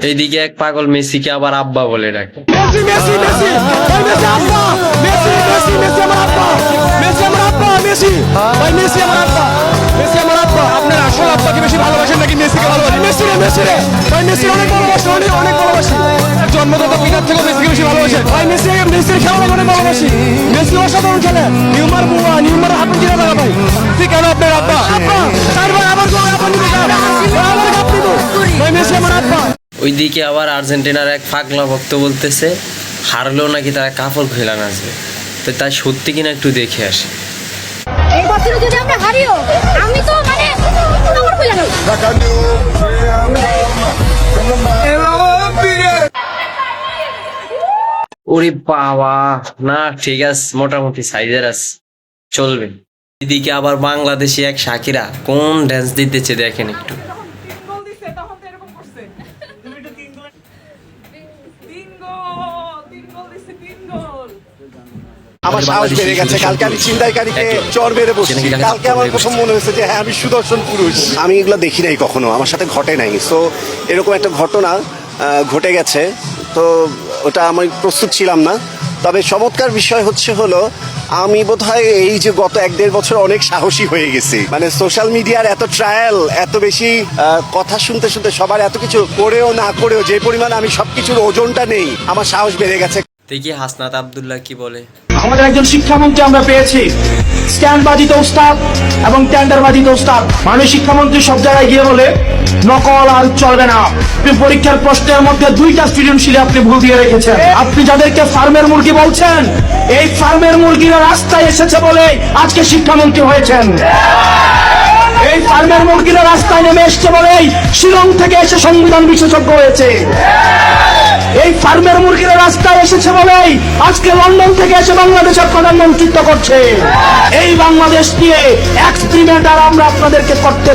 এইদিকে এক পাগল মেসিকে আবার আব্বা বলে ডাকে। মেসি মেসি মেসি ভাই মেসি আব্বা মেসি মেসি মেসি আমার আব্বা মেসি আমার আব্বা মেসি ভাই মেসি আমার আব্বা মেসি আমার আব্বা। আপনার আসল আব্বাকে বেশি ভালোবাসেন নাকি মেসিকে ভালোবাসেন? মেসি রে মেসি রে ভাই মেসি অনেক ভালোবাসি অনেক অনেক ভালোবাসি। জন্মদাতা পিতার থেকে মেসিকে বেশি ভালোবাসেন ভাই। মেসি মেসির খেলা অনেক ভালোবাসি। মেসি অসাধারণ খেলে। নিউমার বুয়া নিউমার হাতে কিনে দেওয়া ভাই ঠিক কেন আপনার আব্বা আব্বা চারবার আবার গোল আবার নিবে আবার কাপ দিব ভাই মেসি আমার আব্বা। ওইদিকে আবার আর্জেন্টিনার এক পাগলা ভক্ত বলতেছে হারলেও নাকি তারা কাপড় খোলা নাচবে। তো তাই সত্যি কিনা একটু দেখে আসে। এই বছরে যদি আমরা হারিও আমি তো মানে কাপড় খুলে নেব। ওরে বাবা না ঠিক আছে মোটামুটি সাইজের আছে চলবে। এদিকে আবার বাংলাদেশি এক শাকিরা কোন ড্যান্স দিতেছে দেখেন একটু। আমার সাহস বেড়ে গেছে। কালকে আমি ছিনতাইকারীকে চর মেরে বসছি। কালকে আমার প্রথম মনে হয়েছে যে হ্যাঁ আমি সুদর্শন পুরুষ। আমি এগুলো দেখি নাই কখনো, আমার সাথে ঘটে নাই। সো এরকম একটা ঘটনা ঘটে গেছে, তো ওটা আমি প্রস্তুত ছিলাম না। তবে চমৎকার বিষয় হলো আমি বোধহয় এই যে গত 1-1.5 বছর অনেক সাহসী হয়ে গেছি। মানে সোশ্যাল মিডিয়ার এত ট্রায়াল, এত বেশি কথা শুনতে শুনতে সবার এত কিছু করেও না করেও যে পরিমাণ আমি সবকিছুর ওজনটা নেই, আমার সাহস বেড়ে গেছে। দেখি হাসনাত আব্দুল্লাহ কি বলে। আমাদের একজন শিক্ষামন্ত্রী আমরা পেয়েছি, স্ট্যান্ডবাজিত উস্তাদ এবং টেন্ডারবাজিত উস্তাদ। মাননীয় শিক্ষামন্ত্রী সব জায়গায় গিয়ে বলে নকল আর চলবে না। আপনি পরীক্ষার প্রশ্নের মধ্যে 2টা সৃজনশীলে আপনি ভুল দিয়ে রেখেছেন। আপনি যাদেরকে ফার্মের মুরগি বলছেন, এই ফার্মের মুরগিরা রাস্তায় এসেছে বলে আজকে শিক্ষামন্ত্রী হয়েছেন। এই ফার্মের মুরগিরা রাস্তায় নেমে এসছে বলেই শিলং থেকে এসে সংবিধান বিশেষজ্ঞ হয়েছে। এই ফার্মের মুরগিরা রাস্তায় এসেছে বলেই আজকে লন্ডন থেকে এসে বাংলাদেশের প্রধানমন্ত্রিত্ব করছে। এই বাংলাদেশ নিয়ে এক্সপেরিমেন্ট আর আমরা আপনাদেরকে করতে